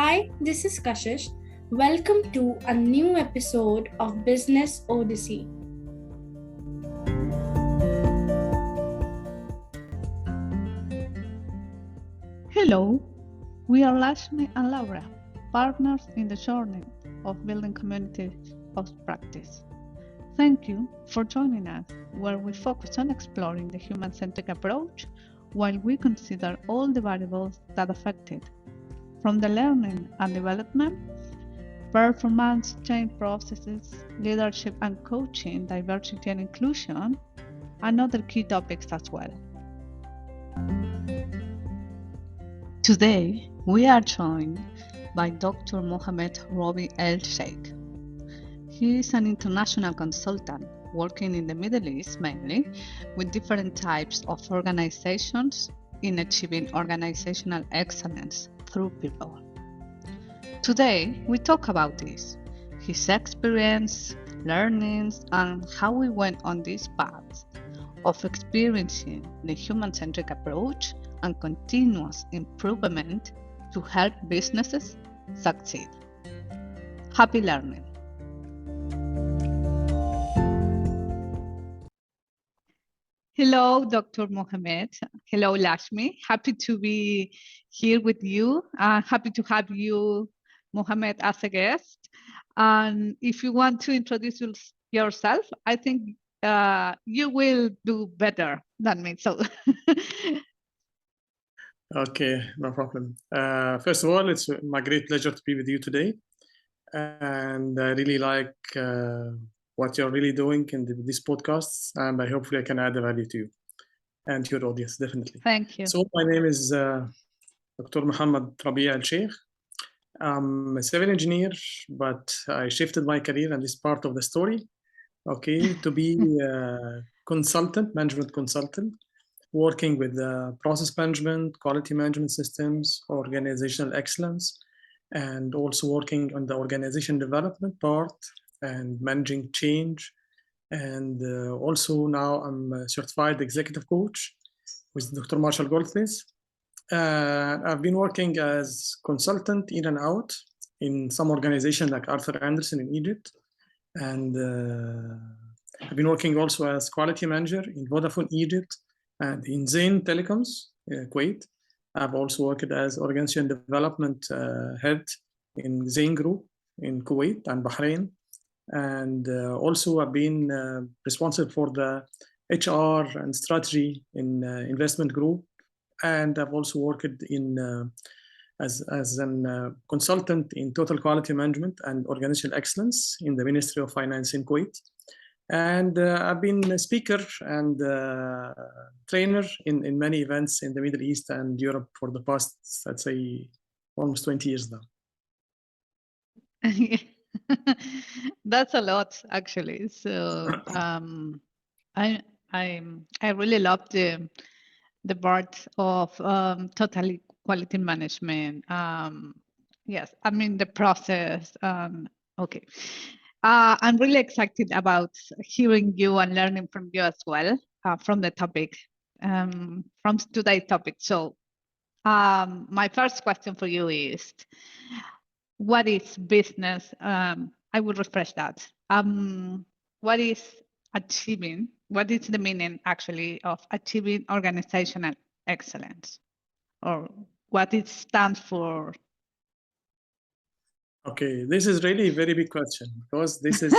Hi, this is Kashish. Welcome to a new episode of Business Odyssey. Hello, we are Lashmi and Laura, partners in the journey of building communities of practice. Thank you for joining us, where we focus on exploring the human-centric approach while we consider all the variables that affect it, from the learning and development, performance change processes, leadership and coaching, diversity and inclusion, and other key topics as well. Today, we are joined by Dr. Mohamed Rabie Elsheikh. He is an international consultant working in the Middle East mainly with different types of organizations in achieving organizational excellence through people. Today, we talk about this, his experience, learnings, and how we went on this path of experiencing the human-centric approach and continuous improvement to help businesses succeed. Happy learning. Hello, Dr. Mohamed. Hello, Lashmi. Happy to be here with you. Happy to have you, Mohamed, as a guest. And if you want to introduce yourself, I think you will do better than me. So. Okay, no problem. First of all, it's my great pleasure to be with you today. And I really like what you're really doing in these podcasts, and hopefully I can add value to you and to your audience, definitely. Thank you. So my name is Dr. Mohamed Rabie Elsheikh. I'm a civil engineer, but I shifted my career, and this is part of the story, okay, to be a consultant, management consultant, working with process management, quality management systems, organizational excellence, and also working on the organization development part and managing change. And also now I'm a certified executive coach with Dr. Marshall Goldsmith. I've been working as consultant in and out in some organizations like Arthur Andersen in Egypt. And I've been working also as quality manager in Vodafone Egypt and in Zain Telecoms, Kuwait. I've also worked as organization development head in Zain Group in Kuwait and Bahrain. And also I've been responsible for the HR and strategy in investment group. And I've also worked in as a consultant in total quality management and organizational excellence in the Ministry of Finance in Kuwait. And I've been a speaker and trainer in many events in the Middle East and Europe for the past, let's say, almost 20 years now. That's a lot, actually. So I really love the part of total quality management. Yes, I mean the process. Okay. I'm really excited about hearing you and learning from you as well from the topic, from today's topic. So my first question for you is, what is business? I will refresh that. What is achieving? What is the meaning actually of achieving organizational excellence? Or what it stands for? Okay, this is really a very big question because this is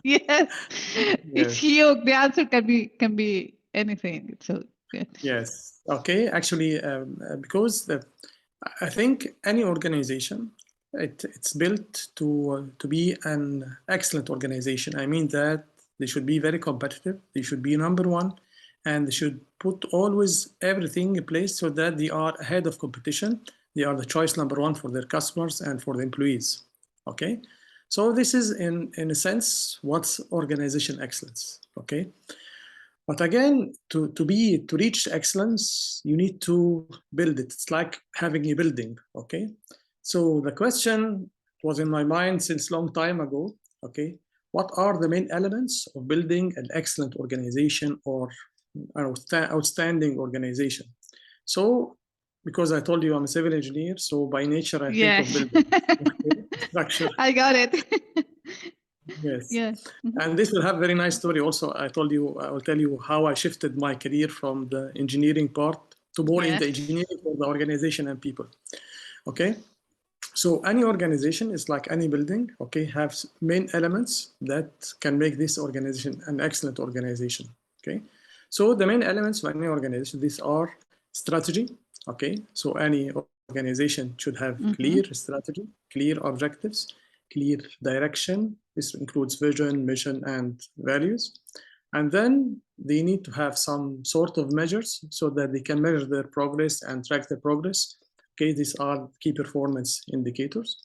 Yes, it's huge. The answer can be anything. So good. Yes. Okay. Actually, because I think any organization it's built to be an excellent organization. I mean that they should be very competitive. They should be number one, and they should put always everything in place so that they are ahead of competition. They are the choice number one for their customers and for the employees. Okay, so this is in a sense what's organization excellence. Okay, but again, to reach excellence, you need to build it. It's like having a building. Okay, so the question was in my mind since long time ago. Okay, what are the main elements of building an excellent organization or an outstanding organization? So because I told you I'm a civil engineer, so by nature I Yes. think of building structure. I got it. Yes. Yes. And this will have a very nice story also. I will tell you how I shifted my career from the engineering part to more in the Yes. engineering for the organization and people. Okay. So any organization is like any building, okay, have main elements that can make this organization an excellent organization. Okay. So the main elements of any organization, these are strategy. Okay. So any organization should have clear strategy, clear objectives, clear direction. This includes vision, mission, and values. And then they need to have some sort of measures so that they can measure their progress and track their progress. Okay, these are key performance indicators.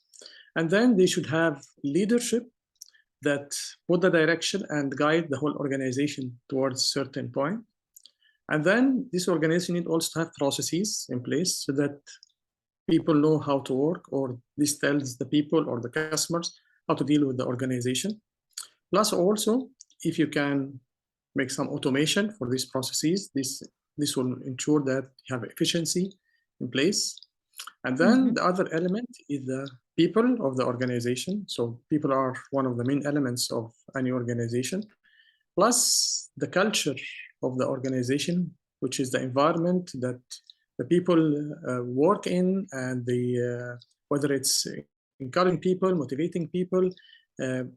And then they should have leadership that put the direction and guide the whole organization towards a certain point. And then this organization need also to have processes in place so that people know how to work, or this tells the people or the customers how to deal with the organization. Plus also, if you can make some automation for these processes, this will ensure that you have efficiency in place. And then the other element is the people of the organization. So people are one of the main elements of any organization, plus the culture of the organization, which is the environment that the people work in, and whether it's encouraging people, motivating people,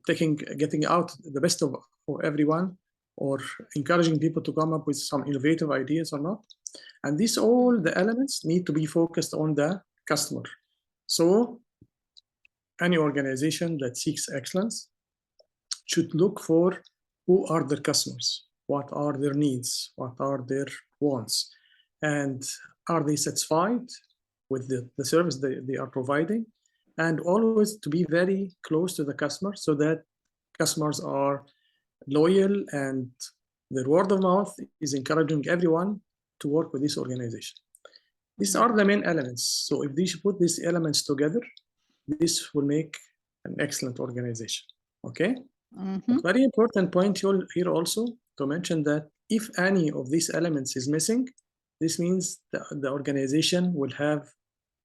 getting out the best of everyone, or encouraging people to come up with some innovative ideas or not. And these all the elements need to be focused on the customer. So any organization that seeks excellence should look for who are their customers, what are their needs, what are their wants, and are they satisfied with the service they are providing, and always to be very close to the customer so that customers are loyal and their word of mouth is encouraging everyone to work with this organization. These are the main elements. So if they should put these elements together, this will make an excellent organization. Okay? Very important point here also to mention that if any of these elements is missing, this means the organization will have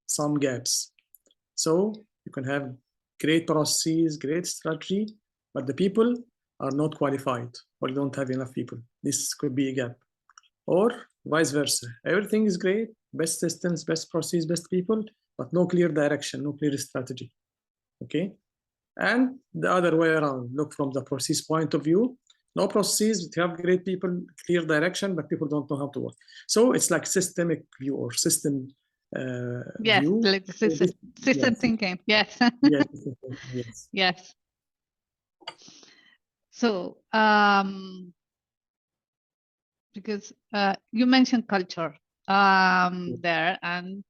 some gaps. So you can have great processes, great strategy, but the people are not qualified or don't have enough people. This could be a gap. Or vice versa. Everything is great, best systems, best processes, best people, but no clear direction, no clear strategy. Okay? And the other way around, look from the process point of view. No processes, we have great people, clear direction, but people don't know how to work. So it's like systemic view or system yes, view. like the system, yes. thinking. Yes. Yes. Yes. Yes. So, because you mentioned culture there, and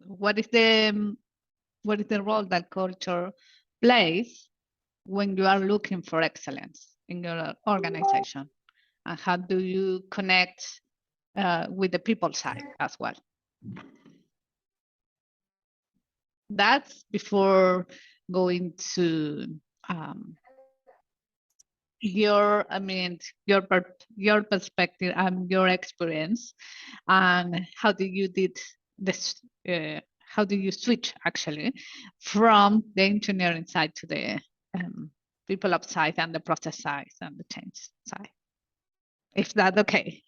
what is the role that culture plays when you are looking for excellence in your organization, and how do you connect with the people side as well? That's before going to your perspective and your experience, and how do you did this? How do you switch actually from the engineering side to the people side and the process side and the change side? If that's okay.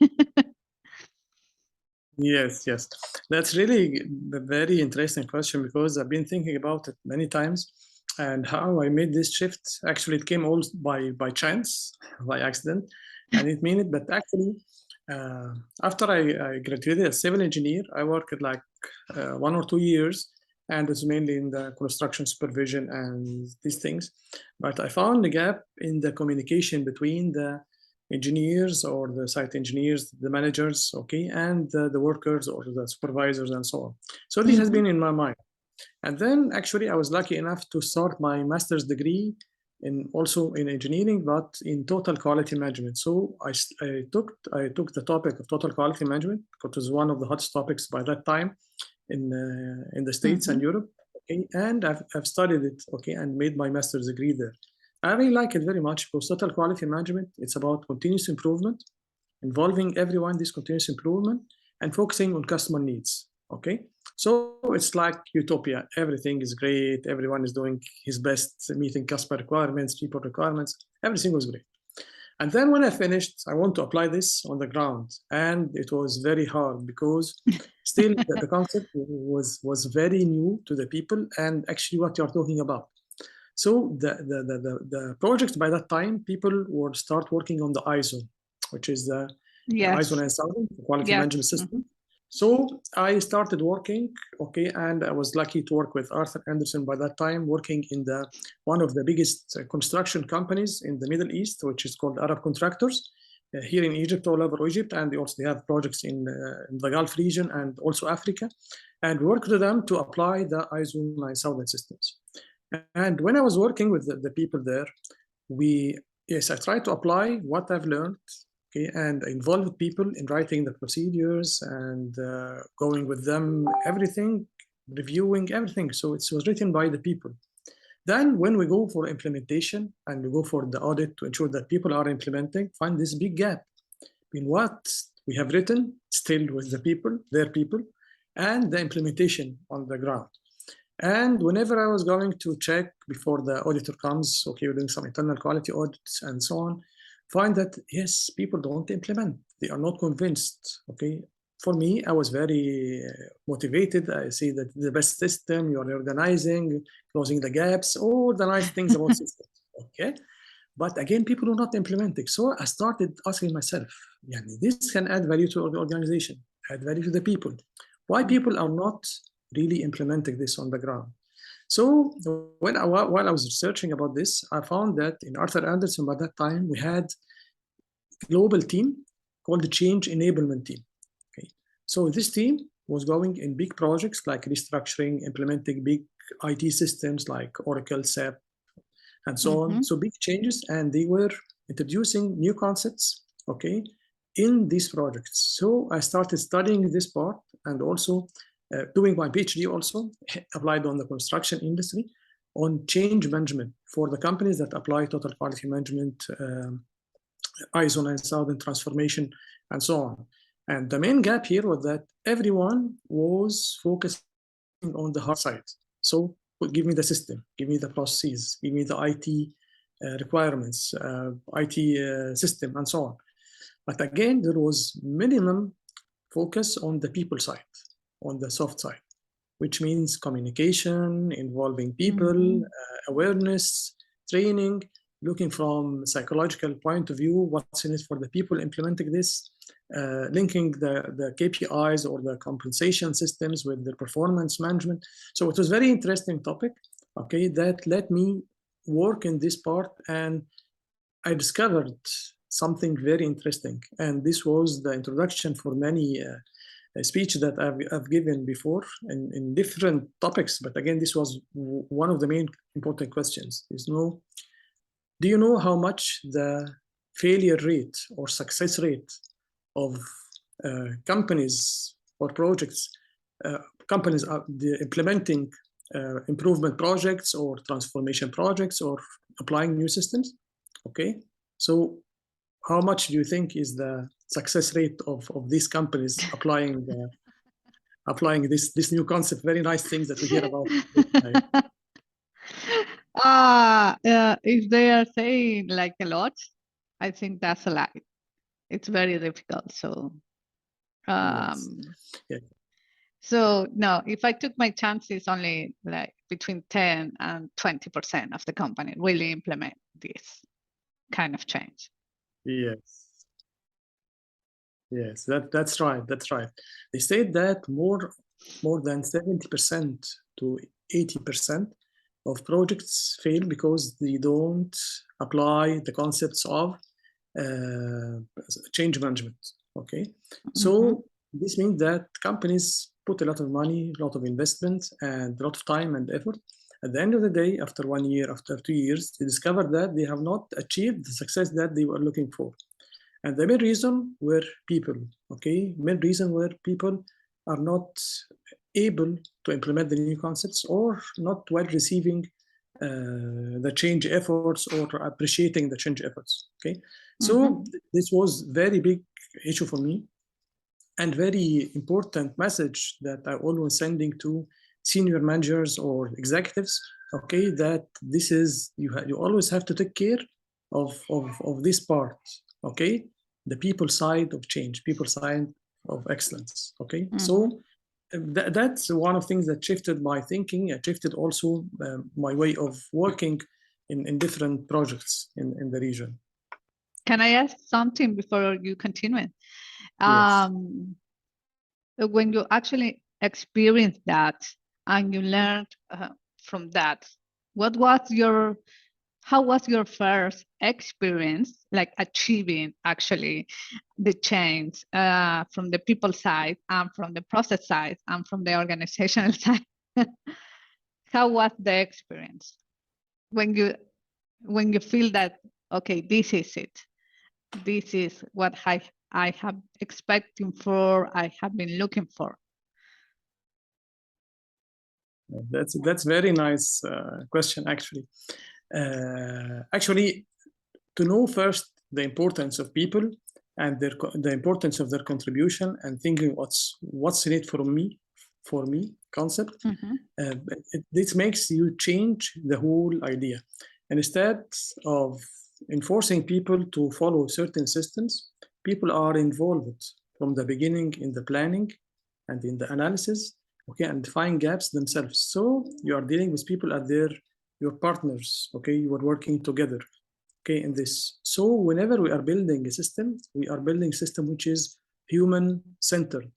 Yes, that's really a very interesting question, because I've been thinking about it many times, and how I made this shift. Actually, it came all by chance, by accident, and it mean it. But actually, after I graduated as civil engineer, I worked like 1 or 2 years, and it's mainly in the construction supervision and these things. But I found a gap in the communication between the engineers or the site engineers, the managers, okay, and the workers or the supervisors and so on. So this has been in my mind. And then actually I was lucky enough to start my master's degree also in engineering, but in total quality management. So I took the topic of total quality management, because it was one of the hottest topics by that time in the States and Europe. Okay, and I've studied it, okay, and made my master's degree there. I really like it very much, because total quality management, it's about continuous improvement, involving everyone, this continuous improvement, and focusing on customer needs. Okay, so it's like utopia. Everything is great. Everyone is doing his best, meeting customer requirements, people requirements. Everything was great. And then when I finished, I want to apply this on the ground, and it was very hard because still the concept was very new to the people, and actually what you're talking about. So the project by that time, people would start working on the ISO, which is the ISO 9000 quality management system. So I started working, okay, and I was lucky to work with Arthur Andersen by that time, working in one of the biggest construction companies in the Middle East, which is called Arab Contractors, here in Egypt, all over Egypt, and they have projects in the Gulf region and also Africa. And we worked with them to apply the ISO 9000 systems. And when I was working with the people there, I tried to apply what I've learned, okay, and involved people in writing the procedures and going with them, everything, reviewing everything. So it was written by the people. Then when we go for implementation and we go for the audit to ensure that people are implementing, find this big gap between what we have written still with the people, their people, and the implementation on the ground. And whenever I was going to check before the auditor comes, okay, we're doing some internal quality audits and so on, find that, yes, people don't implement. They are not convinced, okay? For me, I was very motivated. I see that the best system, you're organizing, closing the gaps, all the nice things about systems, okay? But again, people are not implementing. So I started asking myself, this can add value to the organization, add value to the people. Why people are not really implementing this on the ground? So while I was researching about this, I found that in Arthur Andersen by that time, we had a global team called the Change Enablement Team. Okay, so this team was going in big projects like restructuring, implementing big IT systems like Oracle, SAP, and so on. So big changes, and they were introducing new concepts, okay, in these projects. So I started studying this part and also doing my PhD also, applied on the construction industry on change management for the companies that apply total quality management, ISO 9000 transformation, and so on. And the main gap here was that everyone was focusing on the hard side. So give me the system, give me the processes, give me the IT requirements, IT system, and so on. But again, there was minimum focus on the people side, on the soft side, which means communication, involving people, awareness, training, looking from a psychological point of view, what's in it for the people implementing this, linking the KPIs or the compensation systems with the performance management. So it was a very interesting topic, okay, that let me work in this part, and I discovered something very interesting. And this was the introduction for many speech that I've given before in different topics. But again, this was one of the main important questions. Do you know how much the failure rate or success rate of companies or projects, companies are implementing improvement projects or transformation projects or applying new systems? Okay, so how much do you think is the success rate of these companies applying this new concept? Very nice things that we hear about. If they are saying like a lot, I think that's a lie. It's very difficult. So, Yes. Yeah. So no, if I took my chances, only like between 10 and 20% of the company really implement this kind of change. Yes, that's right. That's right. They said that more than 70% to 80% of projects fail because they don't apply the concepts of change management. Okay, so this means that companies put a lot of money, a lot of investment, and a lot of time and effort. At the end of the day, after 1 year, after 2 years, they discover that they have not achieved the success that they were looking for. And the main reason were people, okay? Main reason were people are not able to implement the new concepts or not well receiving the change efforts or appreciating the change efforts, okay? So this was very big issue for me. and very important message that I always sending to senior managers or executives, okay, that this is, you always have to take care of this part, okay, the people side of change, people side of excellence, okay. So that's one of the things that shifted my thinking. It shifted also my way of working in different projects in the region. Can I ask something before you continue? Yes. When you actually experienced that and you learned from that, how was your first experience, like achieving actually the change from the people side and from the process side and from the organizational side? How was the experience when you feel that, okay, this is it, this is what I have expecting for, I have been looking for? That's very nice question, actually. Actually, to know first the importance of people and the importance of their contribution, and thinking what's in it for me concept. This makes you change the whole idea. And instead of enforcing people to follow certain systems, people are involved from the beginning in the planning and in the analysis, okay, and define gaps themselves. So you are dealing with people at your partners, okay, you are working together, okay, in this. So whenever we are building a system, we are building a system which is human-centered,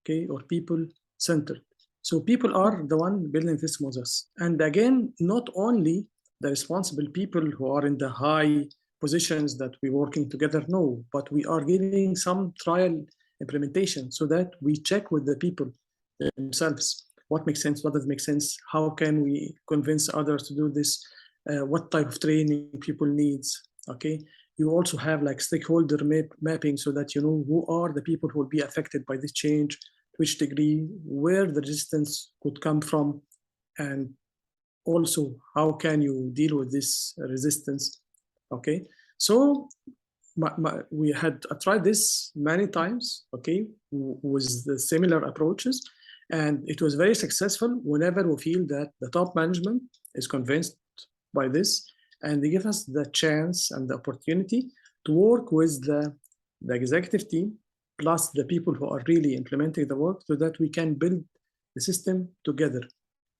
okay, or people-centered. So people are the one building this with us. And again, not only the responsible people who are in the high positions that we're working together, no, but we are giving some trial implementation so that we check with the people themselves what makes sense, what doesn't make sense, how can we convince others to do this, what type of training people needs, okay. You also have like stakeholder mapping so that you know who are the people who will be affected by this change, which degree, where the resistance could come from, and also how can you deal with this resistance, okay. So we had tried this many times, okay, with the similar approaches, and it was very successful whenever we feel that the top management is convinced by this, and they give us the chance and the opportunity to work with the executive team plus the people who are really implementing the work, so that we can build the system together,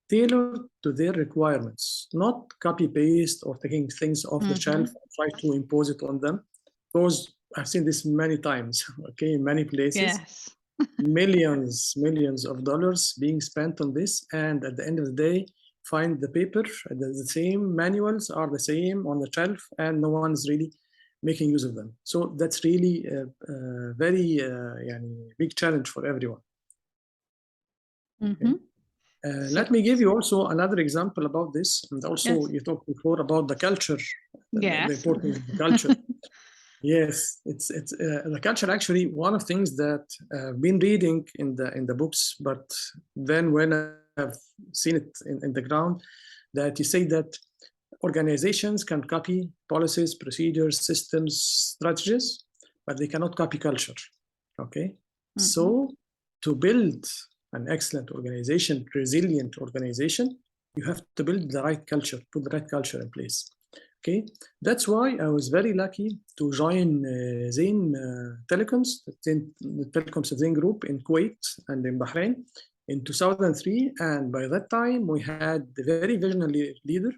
tailored to their requirements, not copy paste or taking things off the shelf and try to impose it on them. Because I've seen this many times, okay, in many places. Yes. millions of dollars being spent on this, and at the end of the day, find the paper, the same manuals are the same on the shelf, and no one is really making use of them. So that's really a very big challenge for everyone. Okay. Let me give you also another example about this, and also you talked before about the culture, the importance of the culture. Yes, it's the culture. Actually, one of the things that I've been reading in the books, but then when I've seen it in the ground, that you say that organizations can copy policies, procedures, systems, strategies, but they cannot copy culture. Okay, so to build an excellent organization, resilient organization, you have to build the right culture, put the right culture in place. Okay, that's why I was very lucky to join Zain Telecoms, the Telecoms Zain Group in Kuwait and in Bahrain in 2003. And by that time, we had the very visionary leader,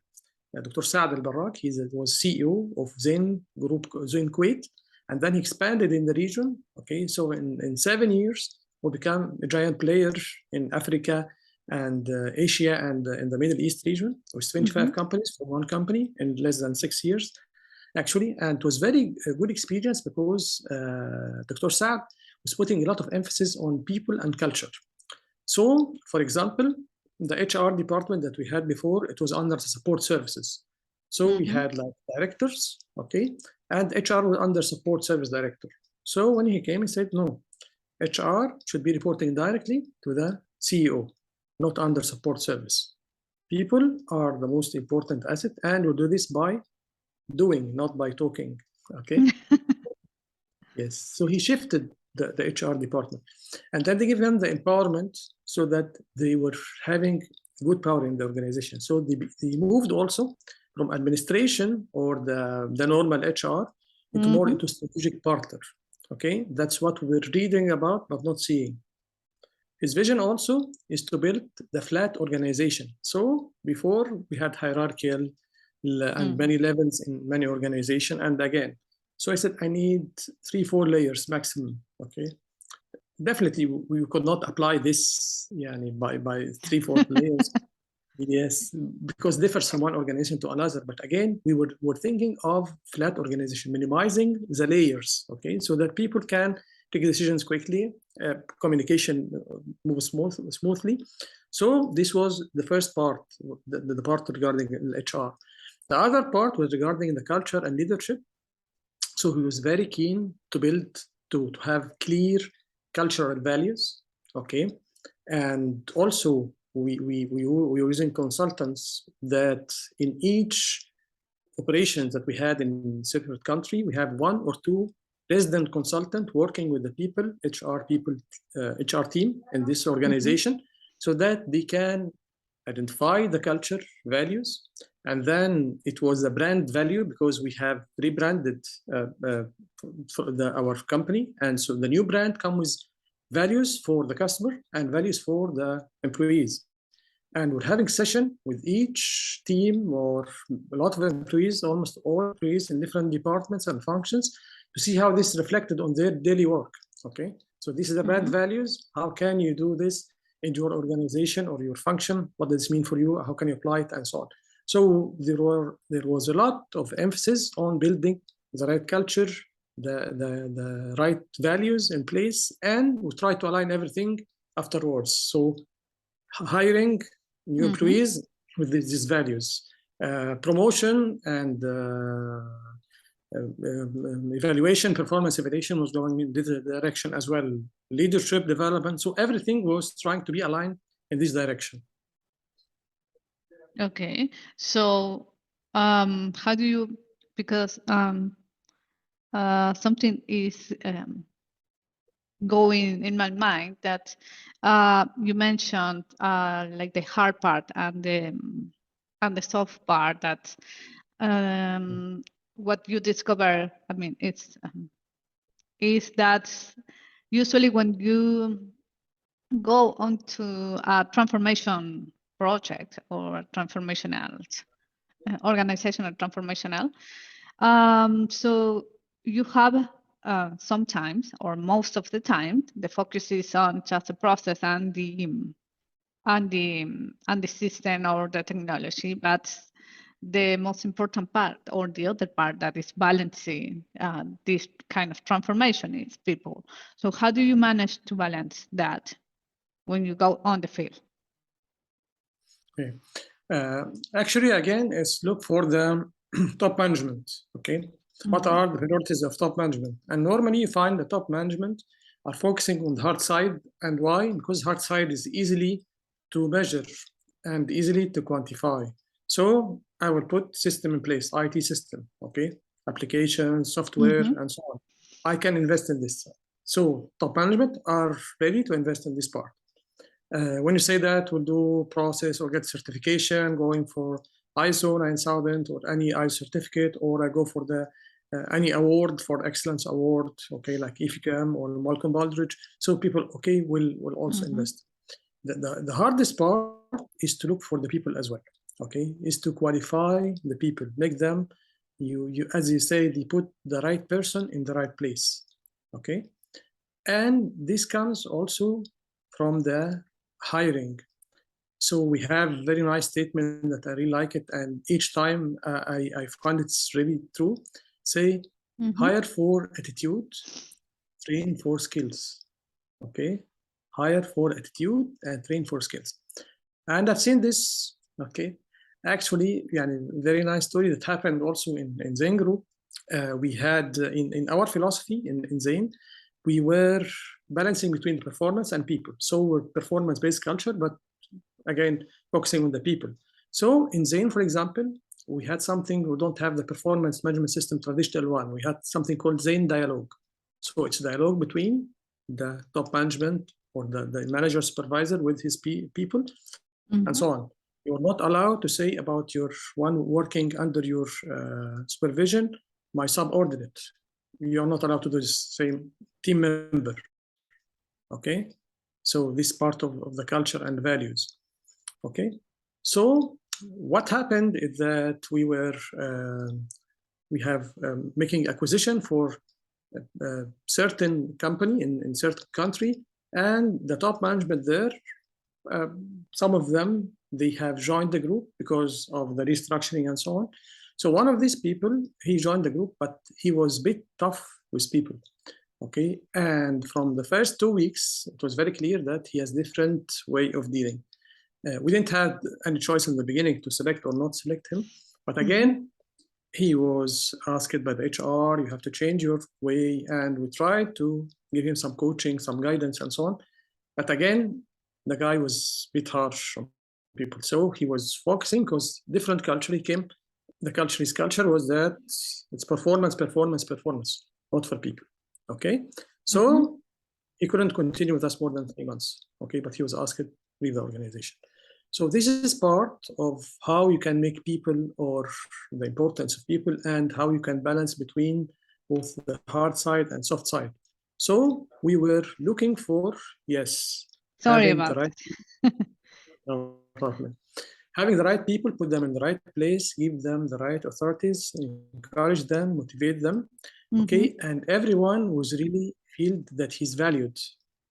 Dr. Saad Al-Barrak. He was CEO of Zain Group, Zain Kuwait, and then he expanded in the region. Okay, so in 7 years, we become a giant player in Africa and Asia and in the Middle East region, with 25 companies for one company in less than 6 years, actually. And it was very good experience because Dr. Saad was putting a lot of emphasis on people and culture. So, for example, the HR department that we had before, it was under the support services. So we had like directors, okay, and HR was under support service director. So when he came, he said, no, HR should be reporting directly to the CEO, not under support service. People are the most important asset, and we'll do this by doing, not by talking, okay? Yes, so he shifted the HR department. And then they give them the empowerment so that they were having good power in the organization. So they moved also from administration or the normal HR into more into strategic partner. Okay, that's what we're reading about but not seeing. His vision also is to build the flat organization. So before we had hierarchical and many levels in many organizations. And again, so I said, I need 3-4 layers maximum. Okay. Definitely we could not apply this by 3-4 layers. Yes, because it differs from one organization to another. But again, we were thinking of flat organization, minimizing the layers, okay, so that people can take decisions quickly, communication moves smoothly. So this was the first part, the part regarding HR. The other part was regarding the culture and leadership. So he was very keen to build, to have clear cultural values, okay, and also we were using consultants that in each operations that we had in separate country, we have 1 or 2 resident consultant working with the people, HR team in this organization, so that they can identify the culture values. And then it was a brand value because we have rebranded our company. And so the new brand comes with values for the customer and values for the employees. And we're having session with each team or a lot of employees, almost all employees in different departments and functions, to see how this is reflected on their daily work. Okay, so this is the brand values. How can you do this in your organization or your function? What does this mean for you? How can you apply it, and so on? So there was a lot of emphasis on building the right culture, the right values in place, and we try to align everything afterwards. So hiring new employees with these values, promotion and evaluation, performance evaluation was going in this direction as well. Leadership development, so everything was trying to be aligned in this direction. Okay, so how do you, because something is going in my mind that you mentioned like the hard part and the soft part, that what you discover, I mean, it's is that usually when you go onto a transformation project or transformational organizational transformational, so you have sometimes, or most of the time, the focus is on just the process and the system or the technology, but the most important part, or the other part that is balancing this kind of transformation, is people. So how do you manage to balance that when you go on the field? Okay. Actually, again, is look for the top management. Okay, what are the priorities of top management? And normally you find the top management are focusing on the hard side. And why? Because hard side is easily to measure and easily to quantify. So I will put system in place, IT system, okay, applications, software, and so on. I can invest in this. So top management are ready to invest in this part. When you say that, we'll do process or get certification, going for ISO 9000 or any ISO certificate, or I go for the any award for excellence award, okay, like IFICAM or Malcolm Baldrige. So people, okay, will also invest. The hardest part is to look for the people as well, okay, is to qualify the people, make them, you as you say, they put the right person in the right place, okay? And this comes also from the hiring. So we have very nice statement that I really like it, and each time I find it's really true. Say, hire for attitude, train for skills. Okay, hire for attitude and train for skills. And I've seen this. Okay, actually, very nice story that happened also in Zain Group. We had in our philosophy in Zain, we were balancing between performance and people. So we're performance-based culture, but again, focusing on the people. So in Zain, for example, we had something, we don't have the performance management system traditional one. We had something called Zain Dialogue. So it's a dialogue between the top management or the manager supervisor with his people, and so on. You are not allowed to say about your one working under your supervision, my subordinate. You are not allowed to do this, same team member. Okay, so this part of the culture and values. Okay, so what happened is that we have making acquisition for a certain company in certain country, and the top management there, some of them, they have joined the group because of the restructuring and so on. So one of these people, he joined the group, but he was a bit tough with people. Okay, and from the first 2 weeks, it was very clear that he has different way of dealing. We didn't have any choice in the beginning to select or not select him, but again, he was asked by the HR, you have to change your way, and we tried to give him some coaching, some guidance, and so on. But again, the guy was a bit harsh on people. So he was focusing because different culture he came. His culture was that it's performance, not for people. Okay, so he couldn't continue with us more than 3 months. Okay, but he was asked to leave the organization. So this is part of how you can make people, or the importance of people, and how you can balance between both the hard side and soft side. So we were looking for, yes, Sorry about right, no problem. Having the right people, put them in the right place, give them the right authorities, encourage them, motivate them. Okay, and everyone was really feel that he's valued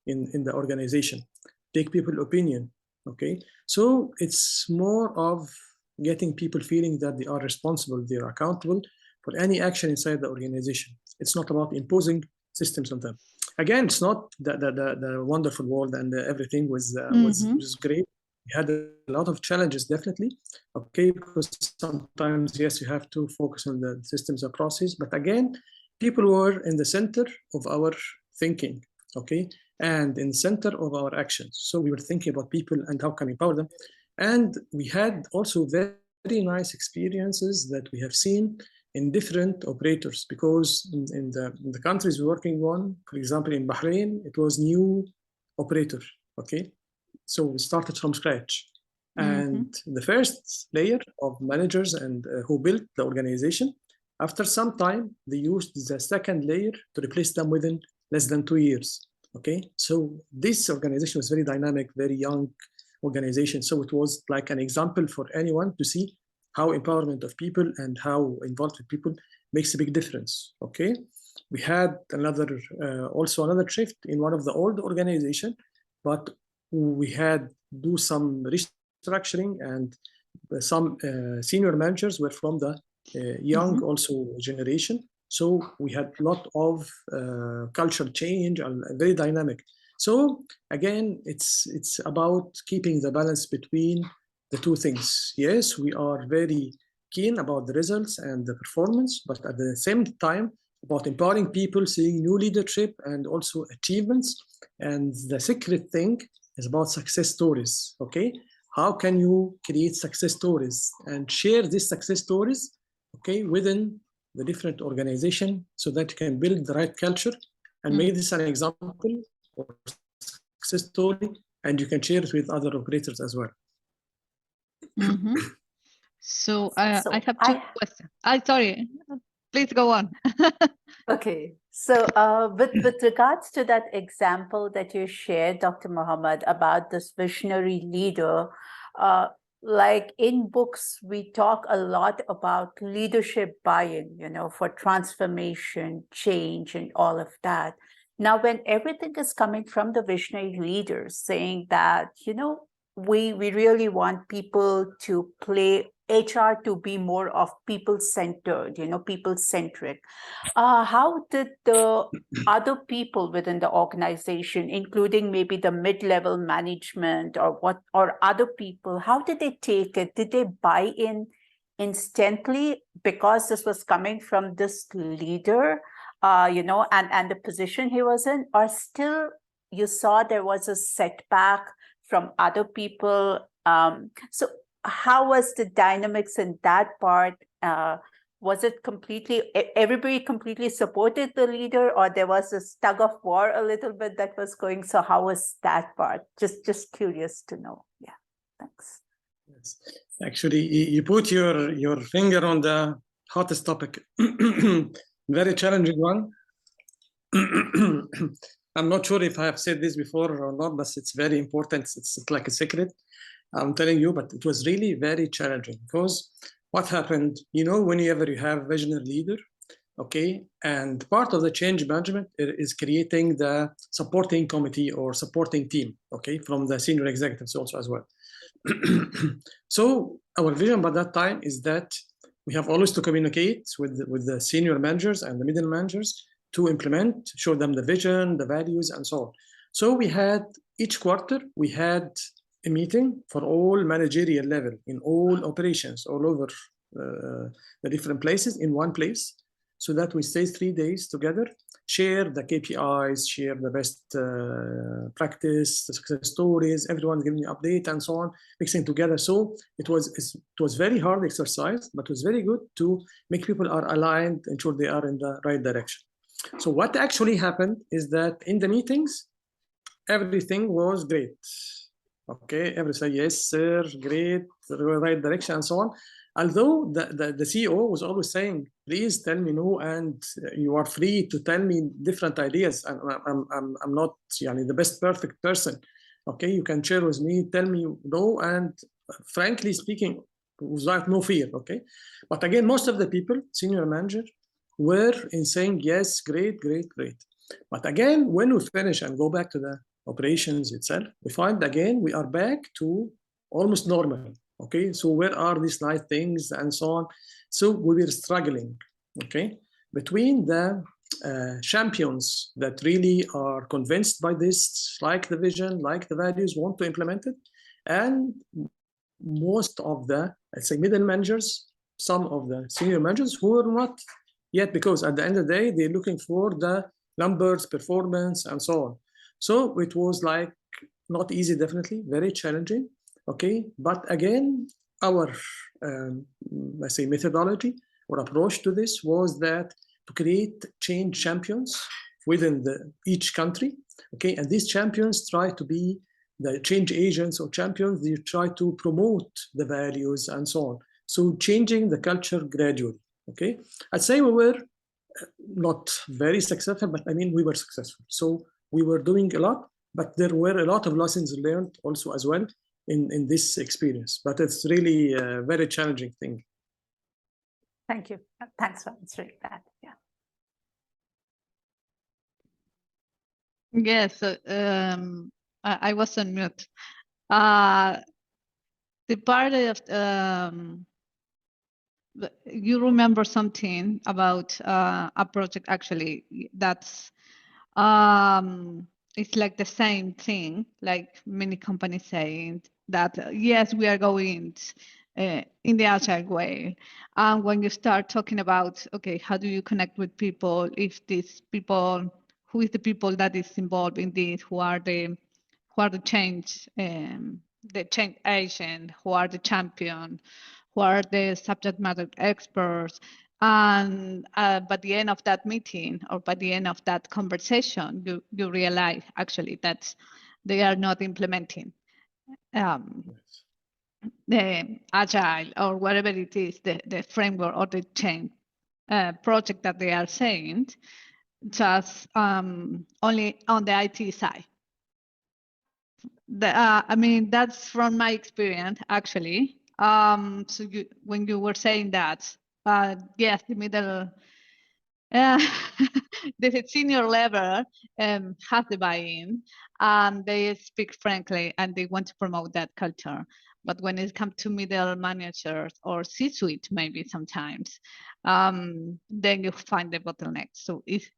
in the organization. Take people opinion. Okay, so it's more of getting people feeling that they are responsible, they are accountable for any action inside the organization. It's not about imposing systems on them. Again, it's not the wonderful world and everything was great. We had a lot of challenges, definitely. Okay, because sometimes, yes, you have to focus on the systems and process, but again, people were in the center of our thinking. Okay, and in the center of our actions. So we were thinking about people and how can we empower them. And we had also very nice experiences that we have seen in different operators, because in the countries we're working on, for example, in Bahrain, it was new operator. Okay, so we started from scratch. And the first layer of managers and who built the organization, after some time, they used the second layer to replace them within less than 2 years. Okay, so this organization was very dynamic, very young organization. So it was like an example for anyone to see how empowerment of people and how involved people makes a big difference. Okay, we had also another shift in one of the old organization, but we had do some restructuring, and some senior managers were from the young also generation. So we had a lot of culture change and very dynamic. So again, it's about keeping the balance between the two things. Yes, we are very keen about the results and the performance, but at the same time, about empowering people, seeing new leadership and also achievements. And the secret thing is about success stories. Okay, how can you create success stories and share these success stories, okay, within the different organization, so that you can build the right culture and make this an example or success story, and you can share it with other operators as well. So I have two questions. Sorry, please go on. Okay, so with regards to that example that you shared, Dr. Mohamed, about this visionary leader, like in books, we talk a lot about leadership buy-in, for transformation, change, and all of that. Now, when everything is coming from the visionary leaders saying that, we really want people to play HR to be more of people-centered, people-centric. How did the other people within the organization, including maybe the mid-level management or other people, how did they take it? Did they buy in instantly because this was coming from this leader, and the position he was in, or still you saw there was a setback from other people? So how was the dynamics in that part? was it completely, everybody completely supported the leader, or there was this tug of war a little bit that was going? So how was that part? Just curious to know. Yeah, thanks. Yes. Actually, you put your finger on the hottest topic. Very challenging one. I'm not sure if I have said this before or not, but it's very important. It's like a secret. I'm telling you, but it was really very challenging because what happened, whenever you have a visionary leader, okay, and part of the change management is creating the supporting committee or supporting team, okay, from the senior executives also as well. So our vision by that time is that we have always to communicate with the senior managers and the middle managers to implement, show them the vision, the values, and so on. So we had each quarter, we had a meeting for all managerial level in all operations all over the different places in one place, so that we stay 3 days together, share the KPIs, share the best practice, the success stories, everyone giving an update and so on, mixing together. So it was very hard exercise, but it was very good to make people are aligned, ensure they are in the right direction. So what actually happened is that in the meetings, everything was great. Okay, everyone said, yes, sir, great, right direction, and so on. Although the CEO was always saying, please tell me no, and you are free to tell me different ideas. I'm not the best perfect person. Okay, you can share with me, tell me no, and frankly speaking, without no fear. Okay, but again, most of the people, senior manager, were in saying yes, great, great, great. But again, when we finish and go back to the operations itself, we find again we are back to almost normal. Okay, so where are these nice things and so on? So we were struggling, okay, between the champions that really are convinced by this, like the vision, like the values, want to implement it, and most of the, let's say, middle managers, some of the senior managers who are not yet, because at the end of the day, they're looking for the numbers, performance, and so on. So it was like not easy, definitely, very challenging. Okay, but again, our let's say methodology or approach to this was that to create change champions within each country. Okay, and these champions try to be the change agents or champions. They try to promote the values and so on. So changing the culture gradually. Okay, I'd say we were not very successful, but I mean we were successful. So we were doing a lot, but there were a lot of lessons learned also as well in this experience. But it's really a very challenging thing. Thank you. Thanks for answering that. Yeah. Yes, I was on mute. The part of you remember something about a project actually that's it's like the same thing, like many companies saying that yes, we are going in the agile way. And when you start talking about, okay, how do you connect with people? If these people, who is the people that is involved in this? Who are the change agent? Who are the champion? Who are the subject matter experts? And by the end of that meeting or by the end of that conversation, you realize actually that they are not implementing the agile or whatever it is, the framework or the change project that they are saying, just only on the IT side. I mean, that's from my experience, actually. So when you were saying that, yes, the middle, the senior level has the buy-in, and they speak frankly, and they want to promote that culture. But when it comes to middle managers or C-suite, maybe sometimes, then you find the bottleneck. So it's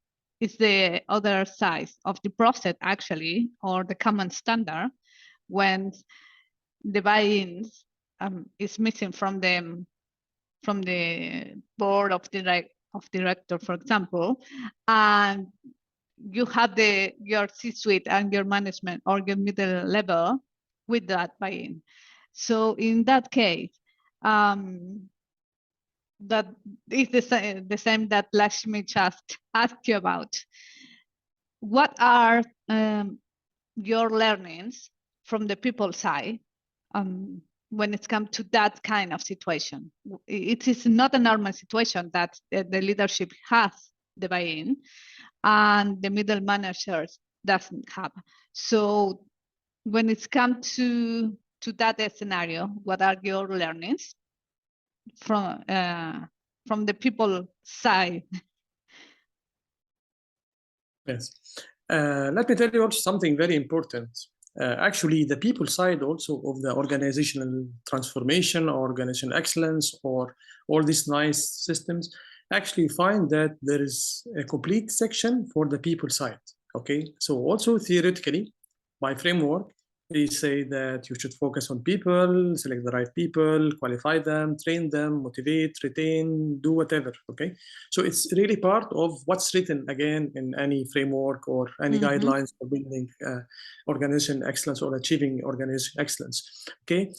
the other side of the process, actually, or the common standard, when the buy-ins is missing from the board of director, for example, and you have your C-suite and your management or your middle level with that buy-in. So in that case, that is the same that Lakshmi just asked you about. What are your learnings from the people side when it comes to that kind of situation? It is not a normal situation that the leadership has the buy-in and the middle managers doesn't have. So when it's come to that scenario, what are your learnings from the people side? Yes. Let me tell you also something very important. Actually, the people side also of the organizational transformation or organizational excellence or all these nice systems actually find that there is a complete section for the people side. Okay, so also theoretically, by framework, they say that you should focus on people, select the right people, qualify them, train them, motivate, retain, do whatever. Okay, so it's really part of what's written again in any framework or any guidelines for building organization excellence or achieving organization excellence. Okay,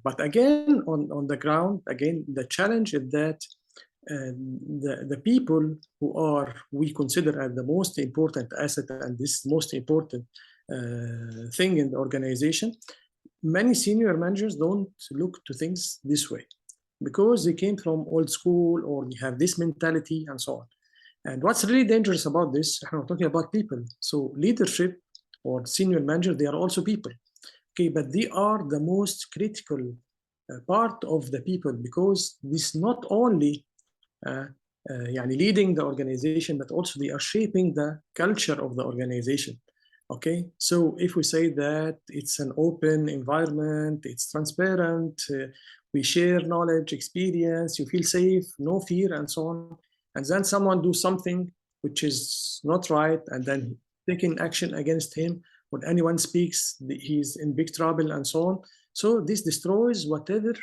but again on the ground, again the challenge is that the people who are we consider as the most important asset and this most important thing in the organization, many senior managers don't look to things this way because they came from old school or they have this mentality and so on. And what's really dangerous about this, I'm talking about people. So leadership or senior manager, they are also people. Okay, but they are the most critical part of the people because this not only leading the organization, but also they are shaping the culture of the organization. Okay, so if we say that it's an open environment, it's transparent, we share knowledge, experience, you feel safe, no fear, and so on, and then someone do something which is not right, and then taking action against him, when anyone speaks, he's in big trouble, and so on. So this destroys whatever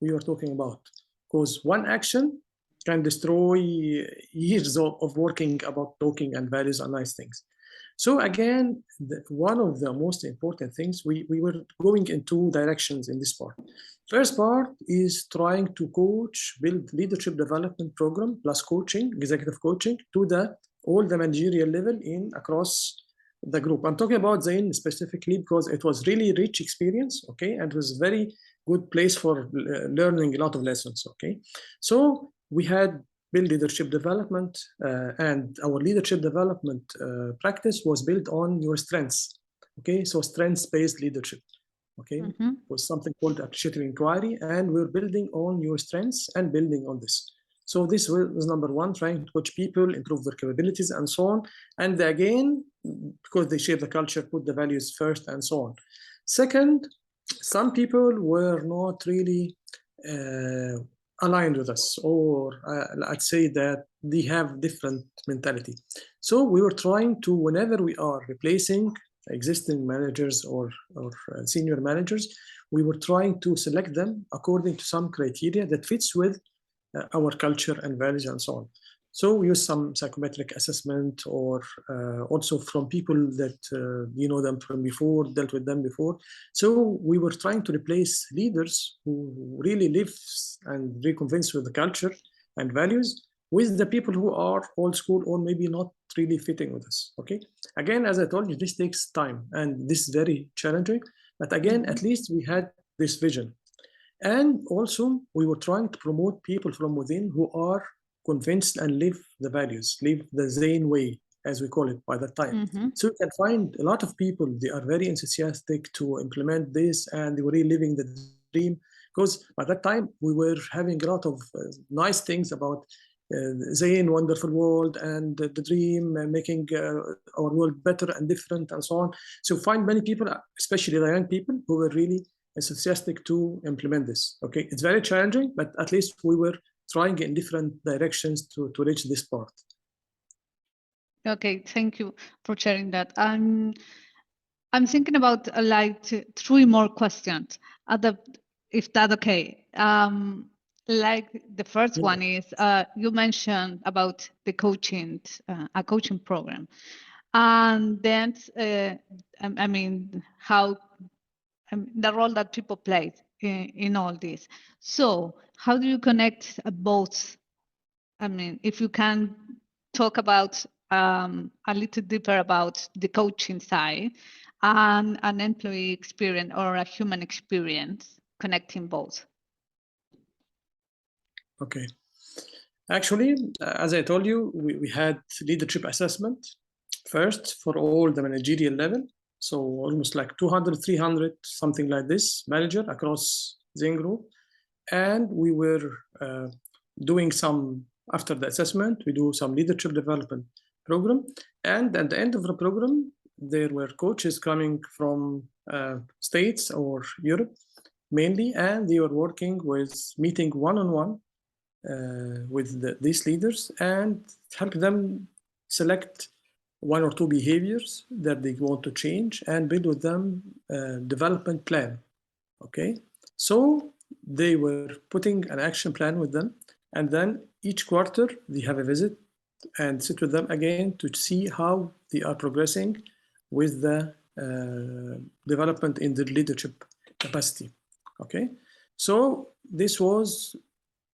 we were talking about, because one action can destroy years of working about talking and values and nice things. So again, one of the most important things, we were going in two directions in this part. First part is trying to coach, build leadership development program plus coaching, executive coaching to all the managerial level in across the group. I'm talking about Zain specifically because it was really rich experience, okay, and it was very good place for learning a lot of lessons, okay. So we had build leadership development, and our leadership development practice was built on your strengths. Okay, so strengths-based leadership. Okay, was something called appreciative inquiry, and we're building on your strengths and building on this. So this was number one, trying to coach people, improve their capabilities, and so on. And again, because they shape the culture, put the values first, and so on. Second, some people were not really aligned with us, or I'd say that they have different mentality. So we were trying to, whenever we are replacing existing managers or senior managers, we were trying to select them according to some criteria that fits with our culture and values and so on. So we use some psychometric assessment or also from people that you know them from before, dealt with them before. So we were trying to replace leaders who really live and really convinced with the culture and values with the people who are old school or maybe not really fitting with us, okay? Again, as I told you, this takes time and this is very challenging, but again, at least we had this vision. And also we were trying to promote people from within who are convinced and live the values, live the Zain way, as we call it by that time. So you can find a lot of people, they are very enthusiastic to implement this and they were really living the dream, because by that time we were having a lot of nice things about Zain, wonderful world, and the dream, making our world better and different and so on. So find many people, especially the young people, who were really enthusiastic to implement this. Okay, it's very challenging, but at least we were trying in different directions to reach this part. Okay, thank you for sharing that. I'm thinking about like 3 more questions, if that's okay. Like the first one is, you mentioned about the coaching, a coaching program, and then I mean how the role that people play in all this. So how do you connect both? I mean, if you can talk about a little deeper about the coaching side and an employee experience or a human experience, connecting both. Okay. Actually, as I told you, we had leadership assessment first for all the managerial level. So almost like 200, 300, something like this, manager across Zen Group. And we were doing some, after the assessment, we do some leadership development program. And at the end of the program, there were coaches coming from States or Europe mainly, and they were working with meeting one-on-one with these leaders and help them select one or two behaviors that they want to change and build with them a development plan. Okay, so they were putting an action plan with them, and then each quarter they have a visit and sit with them again to see how they are progressing with the development in the leadership capacity. Okay, so this was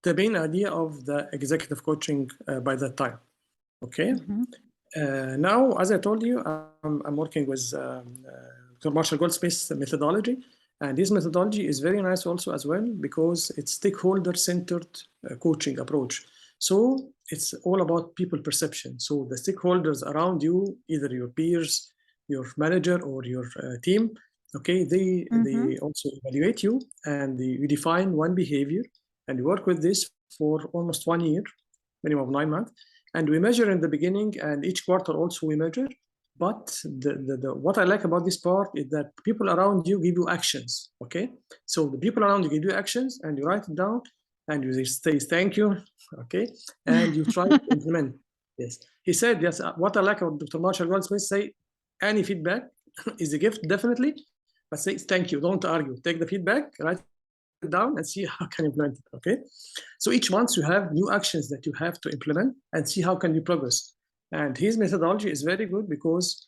the main idea of the executive coaching by that time. Okay. Now, as I told you, I'm working with Dr. Marshall Goldsmith's methodology, and his methodology is very nice also as well because it's stakeholder-centered coaching approach. So it's all about people perception. So the stakeholders around you, either your peers, your manager, or your team, okay, they also evaluate you, and you define one behavior, and you work with this for almost 1 year, minimum of 9 months. And we measure in the beginning, and each quarter also we measure. But what I like about this part is that people around you give you actions, okay? So the people around you give you actions, and you write it down, and you say thank you, okay? And you try to implement. Yes. He said, yes, what I like about Dr. Marshall Goldsmith, say any feedback is a gift, definitely, but say thank you, don't argue. Take the feedback, write it down, and see how can you implement it, okay? So each month you have new actions that you have to implement and see how can you progress. And his methodology is very good because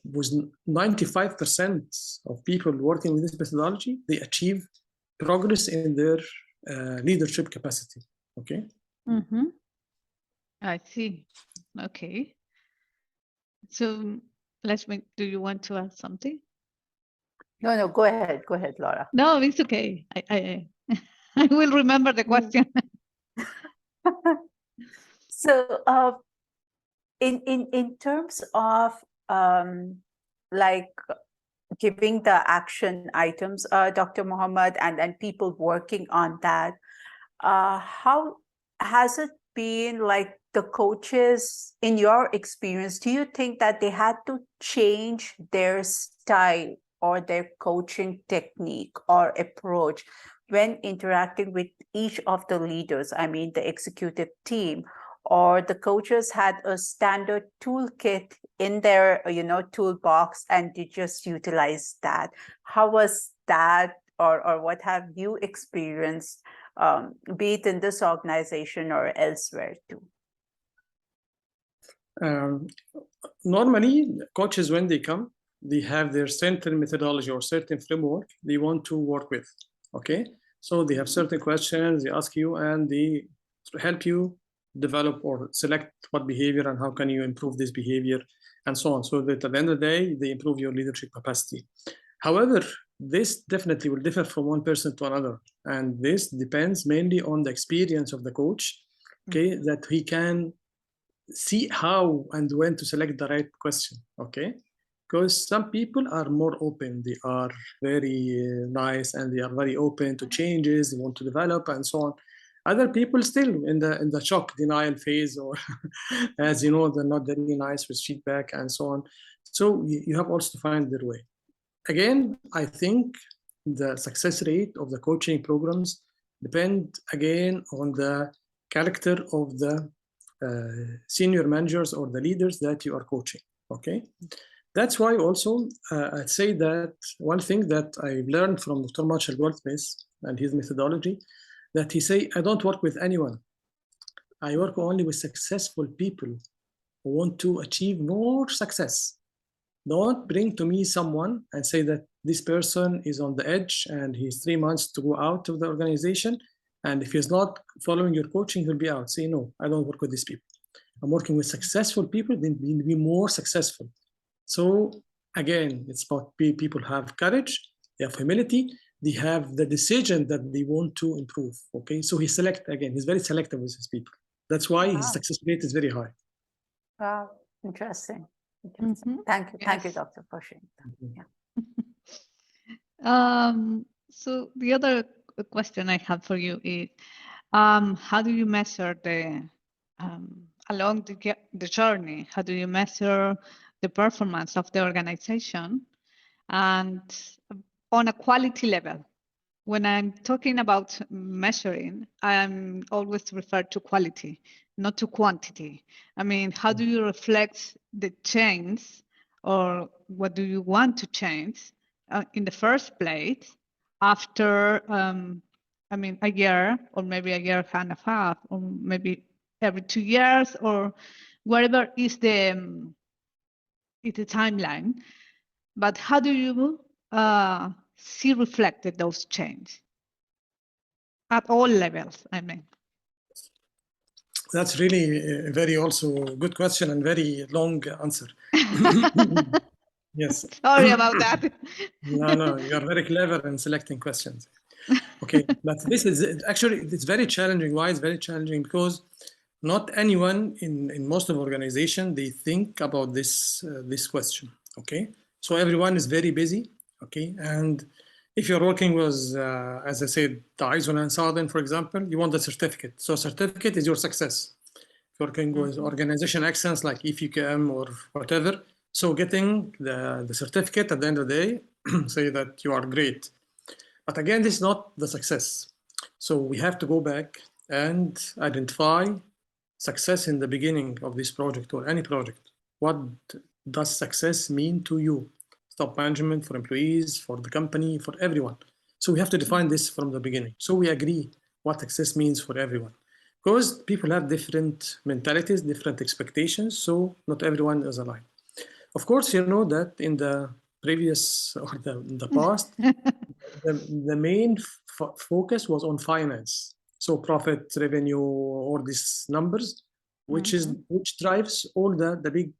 with 95% of people working with this methodology, they achieve progress in their leadership capacity, okay? I see. Okay. So do you want to add something? No, go ahead, Laura. No, it's okay. I will remember the question. So in terms of like giving the action items, Dr. Mohamed, and people working on that, how has it been, like the coaches, in your experience, do you think that they had to change their style or their coaching technique or approach when interacting with each of the leaders, I mean the executive team, or the coaches had a standard toolkit in their toolbox and they just utilize that? How was that, or what have you experienced, be it in this organization or elsewhere too? Normally, coaches, when they come, they have their certain methodology or certain framework they want to work with, okay? So they have certain questions, they ask you, and they help you develop or select what behavior and how can you improve this behavior and so on, so that at the end of the day, they improve your leadership capacity. However, this definitely will differ from one person to another. And this depends mainly on the experience of the coach, okay, that he can see how and when to select the right question, okay? Because some people are more open, they are very nice, and they are very open to changes, they want to develop and so on. Other people still in the shock denial phase, or as you know, they're not very nice with feedback and so on. So you have also to find their way. Again, I think the success rate of the coaching programs depend again on the character of the senior managers or the leaders that you are coaching, okay? That's why also I'd say that one thing that I've learned from Dr. Marshall Goldsmith and his methodology, that he say, I don't work with anyone. I work only with successful people who want to achieve more success. Don't bring to me someone and say that this person is on the edge and he's 3 months to go out of the organization. And if he's not following your coaching, he'll be out. Say, no, I don't work with these people. I'm working with successful people, then be more successful. So again, it's about people have courage, they have humility, they have the decision that they want to improve. Okay, so he's very selective with his people. That's why his success rate is very high. Wow, interesting. Thank you. Thank you, Doctor, for sharing that. Yeah. So the other question I have for you is, how do you measure along the journey? How do you measure the performance of the organization and on a quality level? When I'm talking about measuring, I'm always referred to quality, not to quantity. I mean, how do you reflect the change, or what do you want to change in the first place after, a year, or maybe a year and a half, or maybe every 2 years, or whatever is the timeline. But how do you see reflected those changes at all levels? I mean, that's really a very also good question and very long answer. Yes. Sorry about that. No, you are very clever in selecting questions. Okay, but this is actually, it's very challenging. Why it's very challenging? Because not anyone in most of organizations, they think about this question. Okay, so everyone is very busy. Okay, and if you're working with, as I said, the ISO 9000, for example, you want the certificate. So certificate is your success. If you're working with organization excellence like EFQM or whatever, so getting the certificate at the end of the day, say that you are great. But again, this is not the success. So we have to go back and identify success in the beginning of this project or any project. What does success mean to you? Top management, for employees, for the company, for everyone. So we have to define this from the beginning. So we agree what success means for everyone. Because people have different mentalities, different expectations, so not everyone is aligned. Of course, you know that in the previous or the past, the main focus was on finance. So profit, revenue, all these numbers, which drives all the big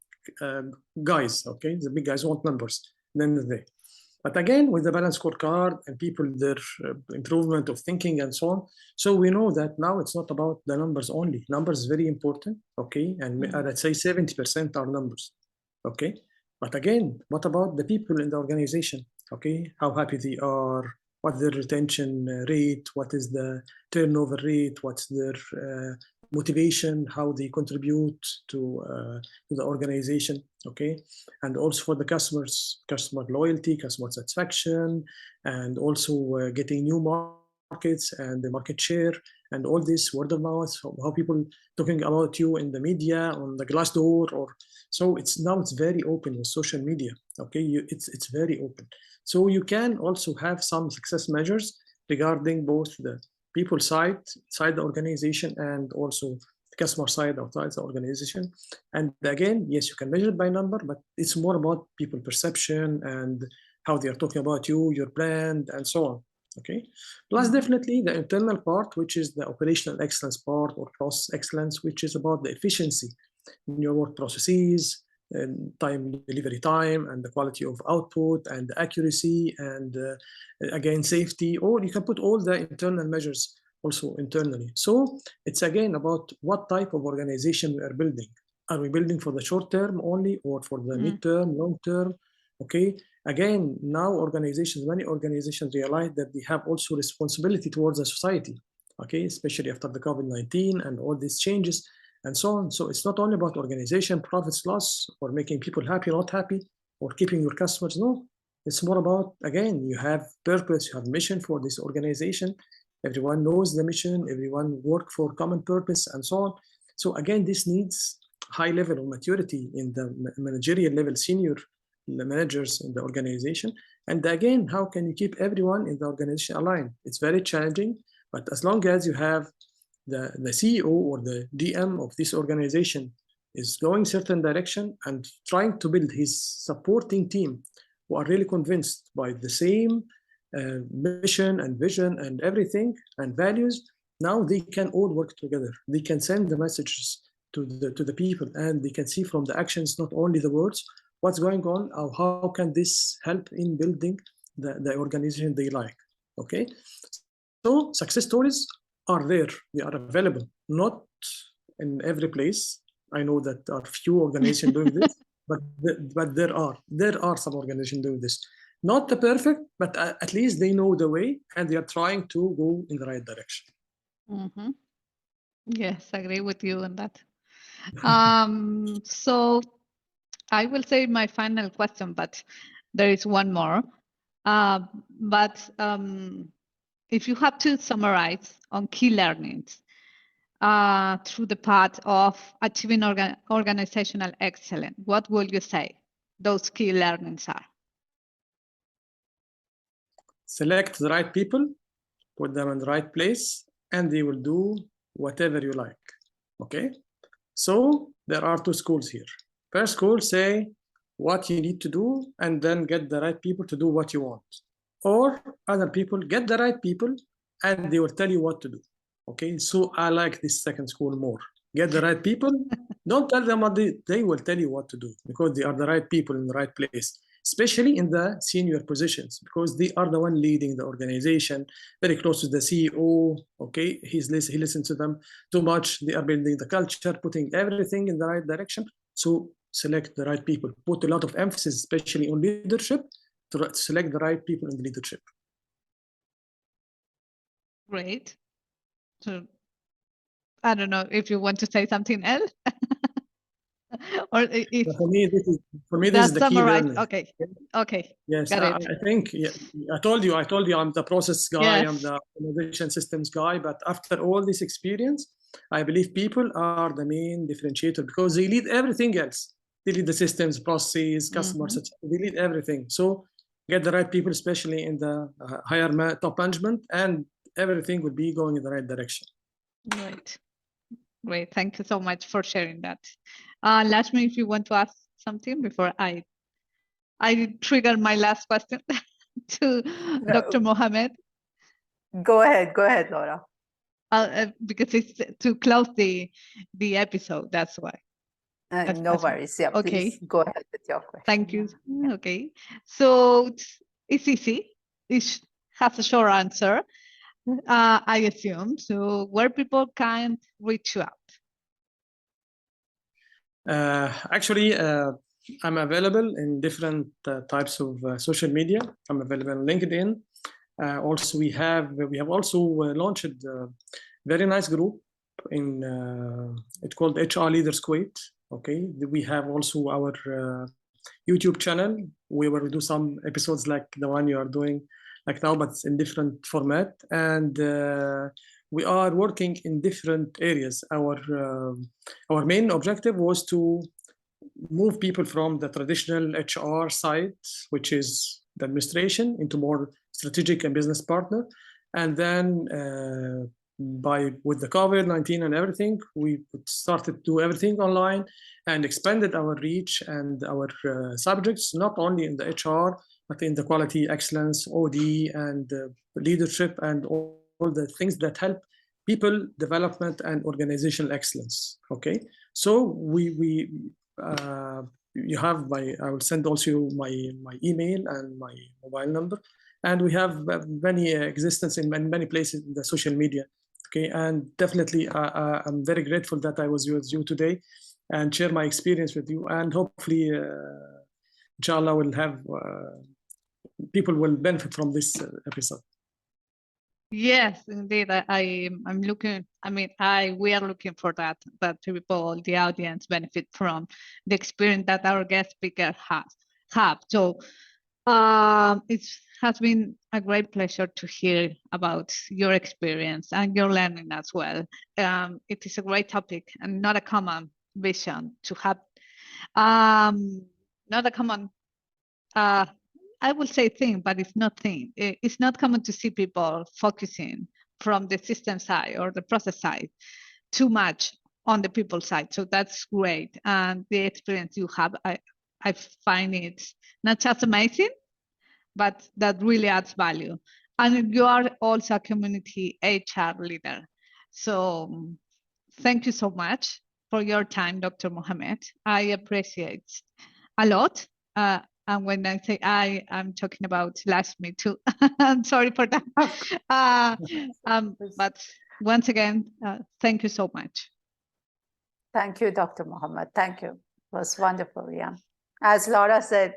guys. Okay, the big guys want numbers at the end of the day. But again, with the balanced scorecard and people, their improvement of thinking and so on. So we know that now it's not about the numbers only. Numbers is very important. Okay, and let's say 70% are numbers. Okay, but again, what about the people in the organization? Okay, how happy they are, what's their retention rate, what is the turnover rate, what's their motivation, how they contribute to the organization, okay? And also for the customers, customer loyalty, customer satisfaction, and also getting new markets and the market share, and all this word of mouth, how people talking about you in the media, on the Glassdoor, or so it's very open with social media, okay? It's very open. So you can also have some success measures regarding both the people side the organization and also the customer side outside the organization. And again, yes, you can measure it by number, but it's more about people perception and how they are talking about you, your brand, and so on. Okay. Plus, definitely the internal part, which is the operational excellence part or process excellence, which is about the efficiency in your work processes, and delivery time, and the quality of output, and the accuracy, and again safety. Or you can put all the internal measures also internally. So it's again about what type of organization we are building. Are we building for the short term only, or for the mid-term, long term? Okay. Again, now many organizations realize that they have also responsibility towards the society. Okay, especially after the COVID-19 and all these changes and so on. So it's not only about organization, profits, loss, or making people happy, not happy, or keeping your customers. No, it's more about, again, you have purpose, you have mission for this organization. Everyone knows the mission, everyone work for common purpose, and so on. So again, this needs high level of maturity in the managerial level, senior managers in the organization. And again, how can you keep everyone in the organization aligned? It's very challenging, but as long as you have the CEO or the DM of this organization is going certain direction and trying to build his supporting team who are really convinced by the same mission and vision and everything and values, now they can all work together. They can send the messages to the people, and they can see from the actions, not only the words, what's going on, or how can this help in building the organization they like. Okay, so success stories are there, they are available, not in every place. I know that there are few organizations doing this, but there are some organizations doing this. Not the perfect, but at least they know the way and they are trying to go in the right direction. Mm-hmm. Yes, I agree with you on that. So I will say my final question, but there is one more. If you have to summarize on key learnings through the path of achieving organizational excellence, what will you say those key learnings are? Select the right people, put them in the right place, and they will do whatever you like. Okay, so there are two schools here. First school say what you need to do and then get the right people to do what you want. Or other people get the right people and they will tell you what to do. Okay, so I like this second school more. Get the right people, don't tell them what they will tell you what to do, because they are the right people in the right place, especially in the senior positions, because they are the one leading the organization, very close to the CEO. Okay, he listens to them too much. They are building the culture, putting everything in the right direction. So select the right people, put a lot of emphasis, especially on leadership, to select the right people in the leadership. Great. So I don't know if you want to say something else. Or if for me, this is the key learning. Okay. Yes, Got it. I think I told you I'm the process guy, yes. I'm the innovation systems guy, but after all this experience, I believe people are the main differentiator, because they lead everything else. They lead the systems, processes, customers, they lead everything. So get the right people, especially in the higher top management, and everything will be going in the right direction. Right. Great. Thank you so much for sharing that. Lakshmi, if you want to ask something before I trigger my last question to Dr. Mohamed. Go ahead, Laura. Because it's to close the episode, that's why. No worries. Yeah, okay. Please go ahead with your question. Thank you. Okay. So it's easy. It has a short answer, I assume. So where people can reach you out? Actually, I'm available in different types of social media. I'm available on LinkedIn. Also, we have also launched a very nice group in it's called HR Leaders Kuwait. Okay, we have also our YouTube channel where we do some episodes like the one you are doing like now, but in different format. And we are working in different areas. Our main objective was to move people from the traditional HR side, which is the administration, into more strategic and business partner. And then with the COVID-19 and everything, we started to do everything online and expanded our reach and our subjects, not only in the HR, but in the quality excellence, OD, and leadership, and all the things that help people development and organizational excellence. Okay, so you have I will send also my email and my mobile number, and we have many existence in many places in the social media. Okay, and definitely I'm very grateful that I was with you today and share my experience with you, and hopefully inshallah will have people will benefit from this episode. Yes, indeed. I'm looking. I mean, we are looking for that people, the audience, benefit from the experience that our guest speaker have. So it has been a great pleasure to hear about your experience and your learning as well. It is a great topic and not a common vision to have. Not a common. I will say thing, but it's not thing. It's not common to see people focusing from the system side or the process side too much on the people side. So that's great. And the experience you have, I find it not just amazing, but that really adds value. And you are also a community HR leader. So thank you so much for your time, Dr. Mohamed. I appreciate a lot. And when I say I'm talking about last me too. I'm sorry for that. But once again, thank you so much. Thank you, Dr. Mohamed. Thank you. It was wonderful. Yeah. As Laura said,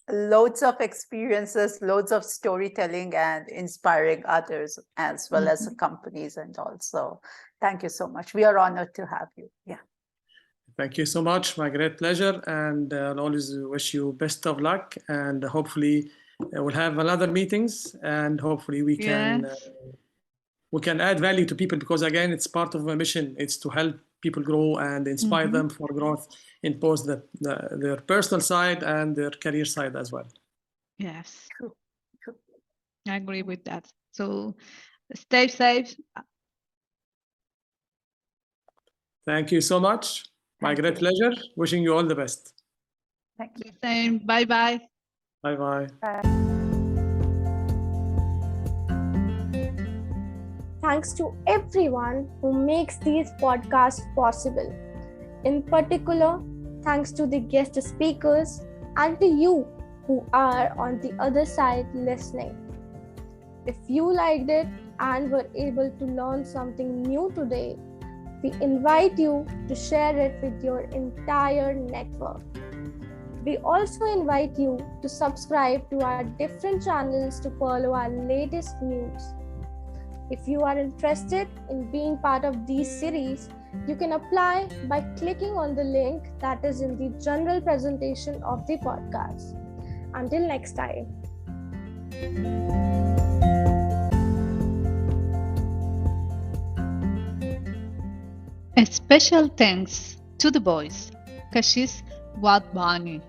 loads of experiences, loads of storytelling and inspiring others as well as the companies and all. So thank you so much. We are honored to have you. Yeah. Thank you so much. My great pleasure. And I'll always wish you best of luck. And hopefully we'll have another meetings, and hopefully we can add value to people, because again, it's part of my mission. It's to help people grow and inspire them for growth in both their personal side and their career side as well. Yes, I agree with that. So stay safe. Thank you so much. My great pleasure. Wishing you all the best. Thank you. Same. Bye-bye. Bye-bye. Thanks to everyone who makes these podcasts possible. In particular, thanks to the guest speakers and to you who are on the other side listening. If you liked it and were able to learn something new today, we invite you to share it with your entire network. We also invite you to subscribe to our different channels to follow our latest news. If you are interested in being part of these series, you can apply by clicking on the link that is in the general presentation of the podcast. Until next time. A special thanks to the boys, Kashish Wadbani,